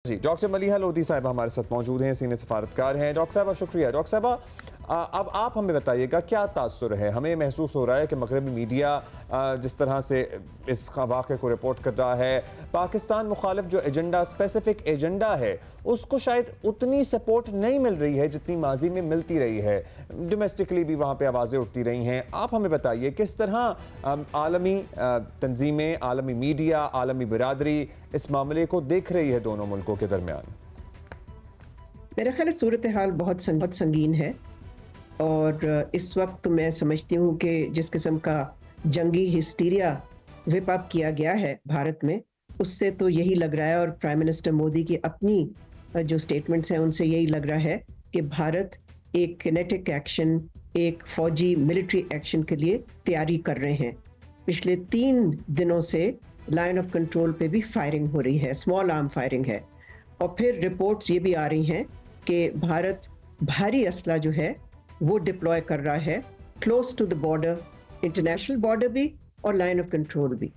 जी, doctor Maliha Lodhi साहिबा हमारे साथ मौजूद हैं, सीनियर सफारतकार हैं। डॉक्टर साहिबा शुक्रिया। डॉक्टर साहिबा, अब आप हमें बताइएगा क्या तासुर है? हमें महसूस हो रहा है कि मगरबी मीडिया जिस तरह से इस वाक़े को रिपोर्ट कर रहा है, पाकिस्तान मुखालिफ जो एजेंडा, स्पेसिफिक एजेंडा है, उसको शायद उतनी सपोर्ट नहीं मिल रही है जितनी माजी में मिलती रही है। डोमेस्टिकली भी वहाँ पे आवाज़ें उठती रही हैं। आप हमें बताइए किस तरह आलमी तंजीमें, आलमी मीडिया, आलमी बिरादरी इस मामले को देख रही है दोनों मुल्कों के दरमियान? मेरा ख्याल है सूरत हाल बहुत संगीन है और इस वक्त मैं समझती हूँ कि जिस किस्म का जंगी हिस्टीरिया विप अप किया गया है भारत में, उससे तो यही लग रहा है और प्राइम मिनिस्टर मोदी की अपनी जो स्टेटमेंट्स हैं उनसे यही लग रहा है कि भारत एक किनेटिक एक्शन, एक फौजी मिलिट्री एक्शन के लिए तैयारी कर रहे हैं। पिछले 3 दिनों से लाइन ऑफ कंट्रोल पे भी फायरिंग हो रही है, स्मॉल आर्म फायरिंग है। और फिर रिपोर्ट्स ये भी आ रही हैं कि भारत भारी असला जो है वो डिप्लॉय कर रहा है close to the border, international border भी और लाइन ऑफ कंट्रोल भी।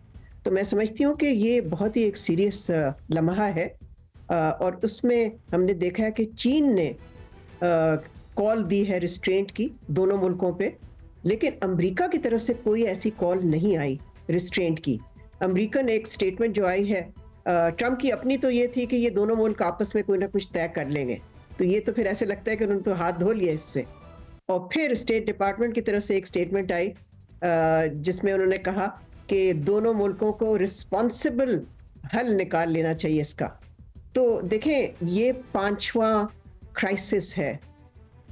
तो मैं समझती हूँ कि ये बहुत ही एक सीरियस लम्हा है और उसमें हमने देखा है कि चीन ने कॉल दी है रिस्ट्रेंट की दोनों मुल्कों पे, लेकिन अमेरिका की तरफ से कोई ऐसी कॉल नहीं आई रिस्ट्रेंट की। अमेरिकन एक स्टेटमेंट जो आई है ट्रंप की अपनी तो ये थी कि ये दोनों मुल्क आपस में कोई ना कुछ तय कर लेंगे, तो ये तो फिर ऐसे लगता है कि उन्होंने तो हाथ धो लिया इससे। और फिर स्टेट डिपार्टमेंट की तरफ से एक स्टेटमेंट आई जिसमें उन्होंने कहा कि दोनों मुल्कों को रिस्पॉन्सिबल हल निकाल लेना चाहिए इसका। तो देखें, ये 5वां क्राइसिस है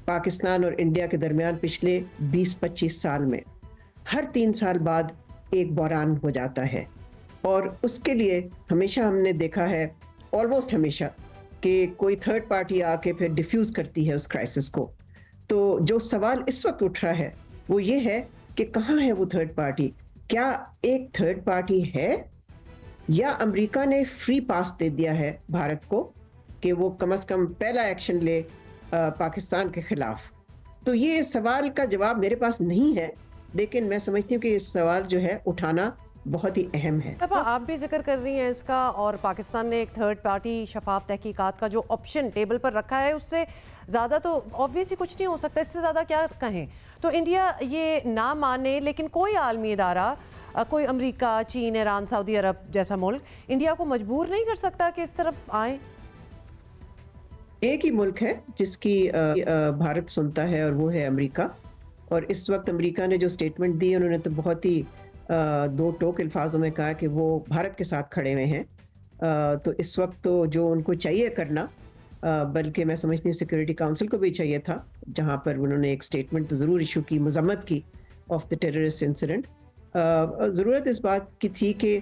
पाकिस्तान और इंडिया के दरमियान पिछले 20-25 साल में। हर 3 साल बाद एक बहरान हो जाता है और उसके लिए हमेशा हमने देखा है, ऑलमोस्ट हमेशा, कि कोई थर्ड पार्टी आके फिर डिफ्यूज़ करती है उस क्राइसिस को। तो जो सवाल इस वक्त उठ रहा है वो ये है कि कहाँ है वो थर्ड पार्टी? क्या एक थर्ड पार्टी है या अमेरिका ने फ्री पास दे दिया है भारत को कि वो कम से कम पहला एक्शन ले पाकिस्तान के खिलाफ? तो ये सवाल का जवाब मेरे पास नहीं है, लेकिन मैं समझती हूँ कि इस सवाल जो है उठाना बहुत ही अहम है। अब आप भी जिक्र कर रही हैं इसका, और पाकिस्तान ने एक थर्ड पार्टी शफाफ तहकीकात का जो ऑप्शन टेबल पर रखा है, उससे ज़्यादा तो ऑब्वियसली कुछ नहीं हो सकता। इससे ज़्यादा क्या कहें? तो इंडिया ये ना माने, लेकिन कोई आलमी इदारा, कोई अमेरिका, चीन, ईरान, सऊदी अरब जैसा मुल्क इंडिया को मजबूर नहीं कर सकता कि इस तरफ आए। एक ही मुल्क है जिसकी भारत सुनता है और वो है अमेरिका। और इस वक्त अमेरिका ने जो स्टेटमेंट दी, उन्होंने तो बहुत ही 2 टोक अल्फाजों में कहा कि वो भारत के साथ खड़े हुए हैं। तो इस वक्त तो जो उनको चाहिए करना, बल्कि मैं समझती हूँ सिक्योरिटी काउंसिल को भी चाहिए था, जहाँ पर उन्होंने एक स्टेटमेंट तो ज़रूर इशू की, मजम्मत की ऑफ द टेररिस्ट इंसिडेंट। ज़रूरत इस बात की थी कि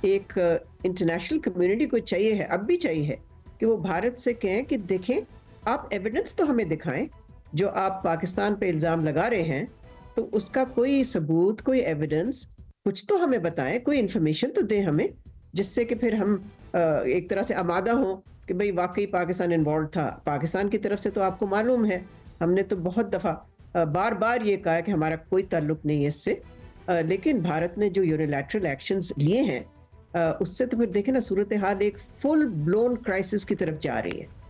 एक इंटरनेशनल कम्युनिटी को चाहिए है, अब भी चाहिए है, कि वो भारत से कहें कि देखें, आप एविडेंस तो हमें दिखाएं। जो आप पाकिस्तान पे इल्ज़ाम लगा रहे हैं, तो उसका कोई सबूत, कोई एविडेंस, कुछ तो हमें बताएं, कोई इन्फॉर्मेशन तो दें हमें, जिससे कि फिर हम एक तरह से आमादा हों कि भाई वाकई पाकिस्तान इन्वॉल्व था। पाकिस्तान की तरफ से तो आपको मालूम है, हमने तो बहुत दफ़ा बार बार ये कहा है कि हमारा कोई ताल्लुक नहीं है इससे, लेकिन भारत ने जो यूनिलैटरल एक्शंस लिए हैं, उससे तो फिर देखें ना, सूरत हाल एक फुल ब्लोन क्राइसिस की तरफ जा रही है।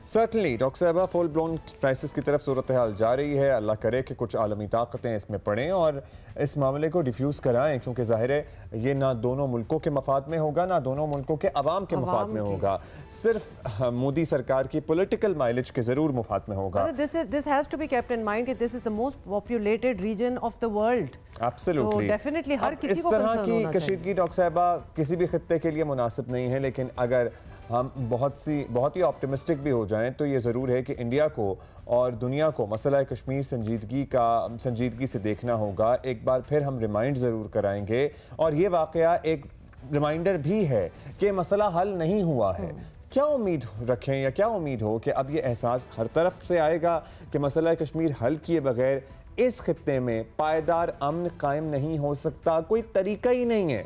सर्टनली डॉक्टर साहबा, फुल ब्लोन क्राइसिस की तरफ सूरत हाल जा रही है। अल्लाह करे कि कुछ आलमी ताकतें इसमें पड़ें और इस मामले को डिफ्यूज़ कराएं, क्योंकि ज़ाहिर है ये ना दोनों मुल्कों के मफाद में होगा, ना दोनों मुल्कों के अवाम के मफाद में होगा, सिर्फ मोदी सरकार की पॉलिटिकल माइलेज के ज़रूर मफाद में होगा। This has to be kept in mind कि this is the most populated region of the world. Absolutely, definitely हर किसी इस को तरह की कशीदगी डॉक्टर साहबा किसी भी खित्ते के लिए मुनासिब नहीं है। लेकिन अगर हम बहुत ही ऑप्टिमिस्टिक भी हो जाएं, तो ये ज़रूर है कि इंडिया को और दुनिया को मसला कश्मीर संजीदगी से देखना होगा। एक बार फिर हम रिमाइंड ज़रूर कराएंगे, और ये वाक़या एक रिमाइंडर भी है कि मसला हल नहीं हुआ है। क्या उम्मीद रखें या क्या उम्मीद हो कि अब ये एहसास हर तरफ से आएगा कि मसला कश्मीर हल किए बगैर इस खित्ते में पायदार अमन कायम नहीं हो सकता, कोई तरीका ही नहीं है।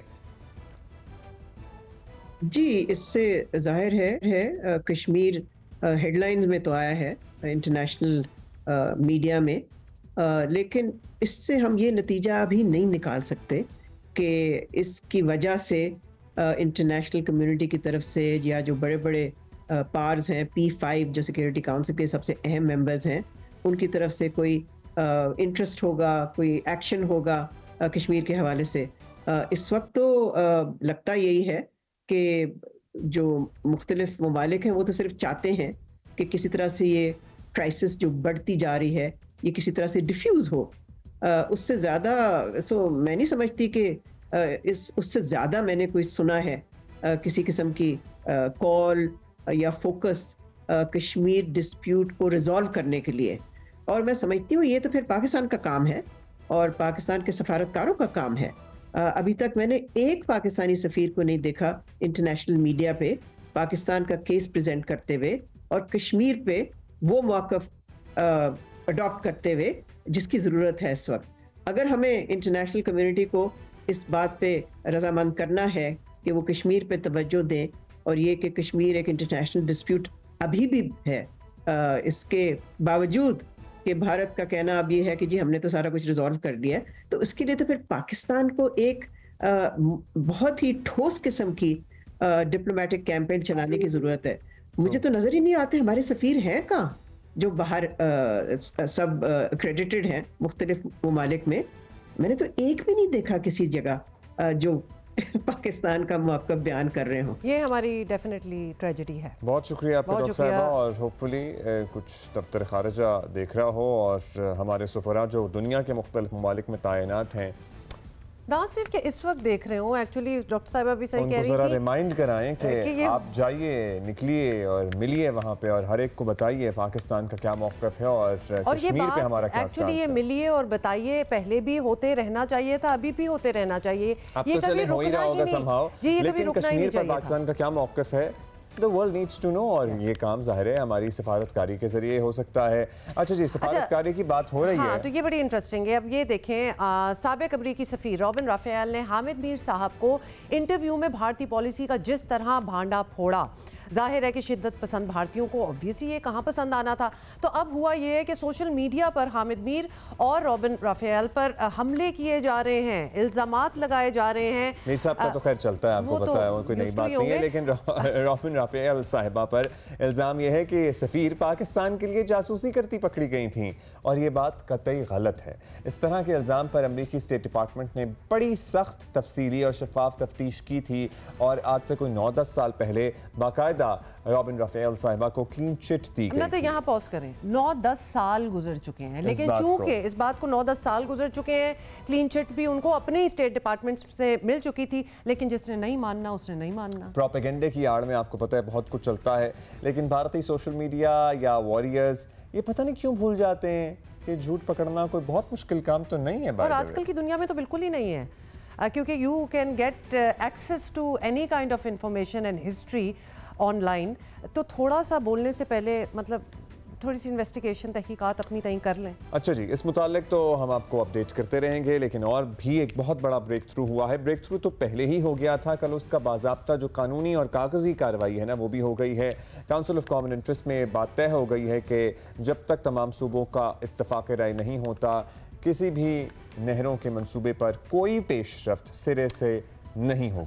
जी, इससे जाहिर है कश्मीर हेडलाइंस में तो आया है इंटरनेशनल मीडिया में, लेकिन इससे हम ये नतीजा अभी नहीं निकाल सकते कि इसकी वजह से इंटरनेशनल कम्युनिटी की तरफ से या जो बड़े बड़े पार्स हैं, P5 जो सिक्योरिटी काउंसिल के सबसे अहम मेंबर्स हैं, उनकी तरफ से कोई इंटरेस्ट होगा, कोई एक्शन होगा कश्मीर के हवाले से। इस वक्त तो लगता यही है कि जो मुख्तलिफ ममालिक हैं वो तो सिर्फ चाहते हैं कि किसी तरह से ये क्राइसिस जो बढ़ती जा रही है ये किसी तरह से डिफ्यूज़ हो। उससे ज़्यादा मैं नहीं समझती कि उससे ज़्यादा मैंने कोई सुना है किसी किस्म की कॉल या फोकस कश्मीर डिस्प्यूट को रिजॉल्व करने के लिए। और मैं समझती हूँ ये तो फिर पाकिस्तान का काम है और पाकिस्तान के सफारतकारों का काम है। अभी तक मैंने एक पाकिस्तानी सफ़ीर को नहीं देखा इंटरनेशनल मीडिया पे पाकिस्तान का केस प्रेजेंट करते हुए और कश्मीर पे वो मौक़िफ़ अडॉप्ट करते हुए जिसकी ज़रूरत है इस वक्त। अगर हमें इंटरनेशनल कम्युनिटी को इस बात पे रजामंद करना है कि वो कश्मीर पे तवज्जो दें और ये कि कश्मीर एक इंटरनेशनल डिस्प्यूट अभी भी है, इसके बावजूद कि भारत का कहना अब ये है कि जी हमने तो सारा कुछ रिजॉल्व कर दिया है, तो इसके लिए तो फिर पाकिस्तान को एक बहुत ही ठोस किस्म की डिप्लोमेटिक कैंपेन चलाने की ज़रूरत है। मुझे तो नज़र ही नहीं आते हमारे सफ़ीर हैं कहाँ जो बाहर सब क्रेडिटेड हैं मुख्तलिफ ममालिक में। मैंने तो एक भी नहीं देखा किसी जगह जो पाकिस्तान का मौक़िफ़ बयान कर रहे हो। ये हमारी डेफिनेटली ट्रेजेडी है। बहुत शुक्रिया आपका डॉक्टर साहिबा, और होपफुली कुछ दफ्तर ख़ारिजा देख रहा हो और हमारे सफ़रा जो दुनिया के मुख्तलिफ ममालिक में तैनात हैं ना सिर्फ कि इस वक्त देख रहे हो, एक्चुअली डॉक्टर साहिबा भी सही कह रही थी, ज़रा रिमाइंड कराएं कि आप जाइए, निकलिए और मिलिए वहाँ पे और हर एक को बताइए पाकिस्तान का क्या मौक़िफ़ है और कश्मीर पे हमारा क्या स्टांस है। एक्चुअली ये मिलिए और बताइए पहले भी होते रहना चाहिए था, अभी भी होते रहना चाहिए। अब तो चले हो ही रहा होगा समहाउ, लेकिन कश्मीर पर पाकिस्तान का क्या मौक़िफ़ है the world needs to know, और ये काम ज़ाहिर है हमारी सफारतकारी के जरिए हो सकता है। अच्छा जी, सफारतकारी की बात हो रही है तो ये बड़ी इंटरेस्टिंग है। अब ये देखें, साबिक अमरीकी सफ़ीर रॉबिन राफ़ेल ने हामिद मीर साहब को इंटरव्यू में भारतीय पॉलिसी का जिस तरह भांडा फोड़ा, जाहिर है कि शिद्दत पसंद भारतीयों को ऑब्वियसली ये कहाँ पसंद आना था। तो अब हुआ ये है कि सोशल मीडिया पर हामिद मीर और रॉबिन राफ़ेल पर हमले किए जा रहे हैं, इल्ज़ामात लगाए जा रहे हैं। मीर साहब का तो खैर चलता है, आपको पता है, वो कोई नई बात नहीं है, लेकिन रॉबिन राफ़ेल साहिबा पर इल्ज़ाम यह है कि सफ़ीर पाकिस्तान के लिए जासूसी करती पकड़ी गई थी और ये बात कतई गलत है। इस तरह के इल्ज़ाम पर अमरीकी स्टेट डिपार्टमेंट ने बड़ी सख्त, तफसीली और शफाफ तफ्तीश की थी और आज से कोई 9-10 साल पहले बाकायदा रॉबिन राफ़ेल साहिबा को क्लीन चिट दी गई। तो यहाँ पॉज करें, 9-10 साल गुजर चुके हैं, लेकिन चूंकि इस बात को 9-10 साल गुजर चुके हैं, क्लीन चिट भी उनको अपने ही स्टेट डिपार्टमेंट से मिल चुकी थी, लेकिन जिसने नहीं मानना उसने नहीं मानना। प्रोपेगेंडे की आड़ में आपको पता है बहुत कुछ चलता है, लेकिन भारतीय सोशल मीडिया या वॉरियर्स ये पता नहीं क्यों भूल जाते हैं कि झूठ पकड़ना कोई बहुत मुश्किल काम तो नहीं है। और आजकल की दुनिया में तो बिल्कुल ही नहीं है, क्योंकि you can get access to any kind of information and history online. तो थोड़ा सा बोलने से पहले मतलब थोड़ी सी इन्वेस्टिगेशन, तहकीकात अपनी तय कर लें। अच्छा जी, इस मुतालिक तो हम आपको अपडेट करते रहेंगे, लेकिन और भी एक बहुत बड़ा ब्रेक थ्रू हुआ है। ब्रेक थ्रू तो पहले ही हो गया था, कल उसका बाज़ाब्ता जो कानूनी और कागजी कार्रवाई है ना वो भी हो गई है। काउंसिल ऑफ कॉमन इंटरेस्ट में बात तय हो गई है कि जब तक तमाम सूबों का इत्तफाक राय नहीं होता, किसी भी नहरों के मंसूबे पर कोई पेशरफ्त सिरे से नहीं होगी।